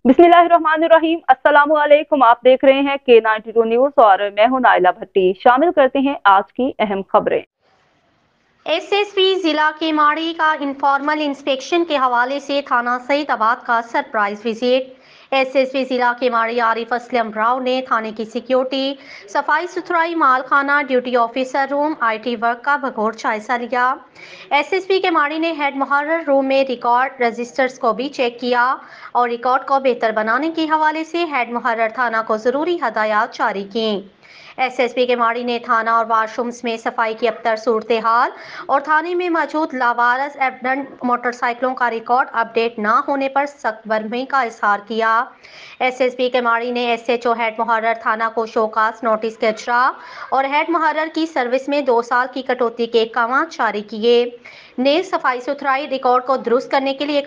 बिस्मिल्लाहिर्रहमानिर्रहीम। अस्सलाम वालेकुम। आप देख रहे हैं K92 न्यूज़ और मैं हूं नाइला भट्टी। शामिल करते हैं आज की अहम खबरें। एसएसपी जिला केमाड़ी का इनफॉर्मल इंस्पेक्शन के हवाले से थाना सईदाबाद का सरप्राइज विजिट। एसएसपी जिला केमाड़ी आरिफ असलम राव ने थाने की सिक्योरिटी, सफाई सुथराई, मालखाना, duty officer room, IT work का भगोड़ जायजा लिया। एसएसपी केमाड़ी ने हेड मुहर्रर रूम में रिकॉर्ड रजिस्टर्स को भी चेक किया और रिकॉर्ड को बेहतर बनाने के हवाले से हेड मुहर्रर थाना को जरूरी हदायत जारी की। एसएसपी केमाड़ी ने थाना और वाशरूम्स में सफाई की अबतर सूरत हाल और थाने में मौजूद लावारस एबडेंट मोटरसाइकिलों का रिकॉर्ड अपडेट न होने पर सख्त बरहमी का इजहार किया। एसएसपी केमाड़ी ने एसएचओ हेड मुहर्रर थाना को शोकास नोटिस के इजरा और हेड मुहर्रर की सर्विस में 2 साल की कटौती के अहकाम जारी किए। ने सफाई सुथराई रिकॉर्ड को दुरुस्त करने के लिए